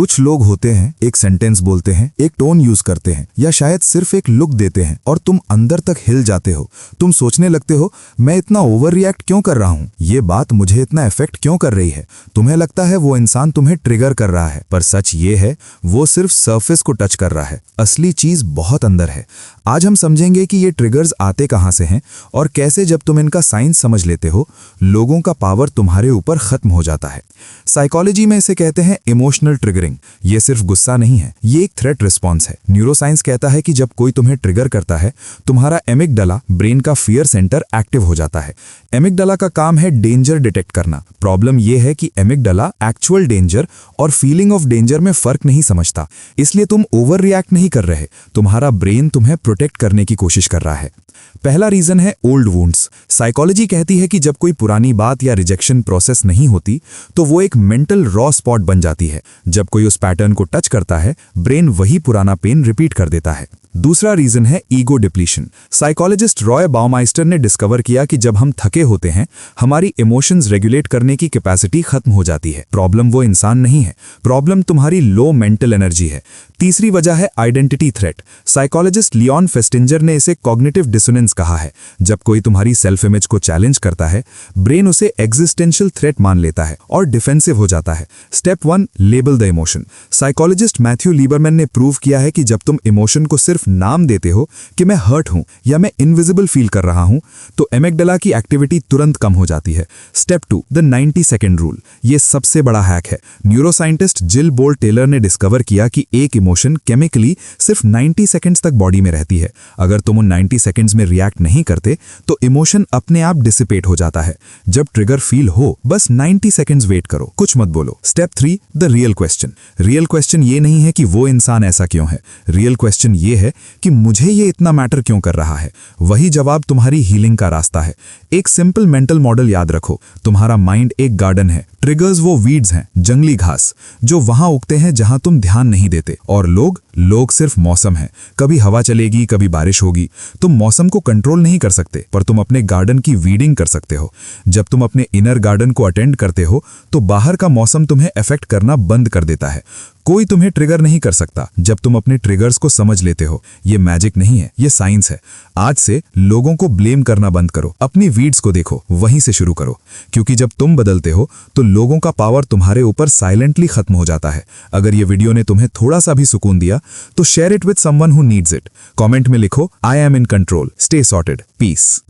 कुछ लोग होते हैं, एक सेंटेंस बोलते हैं, एक टोन यूज करते हैं या शायद सिर्फ एक लुक देते हैं और तुम अंदर तक हिल जाते हो। तुम सोचने लगते हो, मैं इतना ओवर रिएक्ट क्यों कर रहा हूं, ये बात मुझे इतना इफेक्ट क्यों कर रही है। तुम्हें लगता है वो इंसान तुम्हें ट्रिगर कर रहा है, पर सच ये है वो सिर्फ सरफेस को टच कर रहा है। असली चीज बहुत अंदर है। आज हम समझेंगे कि ये ट्रिगर्स आते कहां से हैं और कैसे जब तुम इनका साइंस समझ लेते हो, लोगों का पावर तुम्हारे ऊपर खत्म हो जाता है। साइकोलॉजी में इसे कहते हैं इमोशनल ट्रिगरिंग। ये सिर्फ गुस्सा नहीं है, ये एक थ्रेट रिस्पॉन्स है। न्यूरोसाइंस कहता है कि जब कोई तुम्हें ट्रिगर करता है, तुम्हारा एमिगडाला, ब्रेन का फियर सेंटर, एक्टिव हो जाता है। एमिगडाला का काम है डेंजर डिटेक्ट करना। प्रॉब्लम यह है कि एमिगडाला एक्चुअल डेंजर और फीलिंग ऑफ डेंजर में फर्क नहीं समझता, इसलिए तुम ओवर रिएक्ट नहीं कर रहे, तुम्हारा ब्रेन तुम्हें प्रोटेक्ट करने की कोशिश कर रहा है। पहला रीजन है ओल्ड वुंड्स। साइकोलॉजी कहती है कि जब कोई पुरानी बात या रिजेक्शन प्रोसेस नहीं होती तो वो एक मेंटल रॉ स्पॉट बन जाती है। जब कोई उस पैटर्न को टच करता है, ब्रेन वही पुराना पेन रिपीट कर देता है। दूसरा रीजन है ईगो डिप्लीशन। साइकोलॉजिस्ट रॉय बाउमाइस्टर ने डिस्कवर किया कि जब हम थके होते हैं, हमारी इमोशंस रेगुलेट करने की कैपेसिटी खत्म हो जाती है। प्रॉब्लम वो इंसान नहीं है, प्रॉब्लम तुम्हारी लो मेंटल एनर्जी है। तीसरी वजह है आइडेंटिटी थ्रेट। साइकोलॉजिस्ट लियोन फेस्टिंजर ने इसे कॉग्निटिव डिसोनेंस कहा है। जब कोई तुम्हारी सेल्फ इमेज को चैलेंज करता है, ब्रेन उसे एग्जिस्टेंशियल थ्रेट मान लेता है और डिफेंसिव हो जाता है। Step 1, label the emotion. Psychologist Matthew Lieberman ने प्रूव किया है कि जब तुम इमोशन को सिर्फ नाम देते हो कि मैं हर्ट हूं या मैं इनविजिबल फील कर रहा हूं, तो एमिगडाला की एक्टिविटी तुरंत कम हो जाती है। Step 2, the 90 second rule. ये सबसे बड़ा हैक है। न्यूरोसाइंटिस्ट जिल बोल टेलर ने डिस्कवर किया कि एक इमोशन केमिकली सिर्फ 90 सेकेंड्स तक बॉडी में रहती है। अगर तुम उन 90 सेकेंड्स में रिएक्ट नहीं करते तो इमोशन अपने आप डिसिपेट हो जाता है। जब ट्रिगर फील हो, बस 90 सेकेंड्स वेट करो, कुछ मत बोलो। Step 3, the real question. Real question ये नहीं है कि वो इंसान ऐसा क्यों है, रियल क्वेश्चन ये है कि मुझे ये इतना मैटर क्यों कर रहा है। वही जवाब तुम्हारी हीलिंग का रास्ता है। एक सिंपल मेंटल मॉडल याद रखो, तुम्हारा माइंड एक गार्डन है, ट्रिगर्स वो वीड्स हैं, जंगली घास, जो वहां उगते हैं जहां तुम ध्यान नहीं देते। और लोग सिर्फ मौसम है। कभी हवा चलेगी, कभी बारिश होगी। तुम मौसम को कंट्रोल नहीं कर सकते, पर तुम अपने गार्डन की वीडिंग कर सकते हो। जब तुम अपने इनर गार्डन को अटेंड करते हो तो बाहर का मौसम तुम्हें अफेक्ट करना बंद कर देता है। कोई तुम्हें ट्रिगर नहीं कर सकता जब तुम अपने ट्रिगर्स को समझ लेते हो। ये मैजिक नहीं है, ये साइंस है। आज से लोगों को ब्लेम करना बंद करो, अपनी वीड्स को देखो, वहीं से शुरू करो। क्योंकि जब तुम बदलते हो तो लोगों का पावर तुम्हारे ऊपर साइलेंटली खत्म हो जाता है। अगर ये वीडियो ने तुम्हें थोड़ा सा भी सुकून दिया तो share it with someone who needs it. Comment में लिखो, I am in control, stay sorted, piece.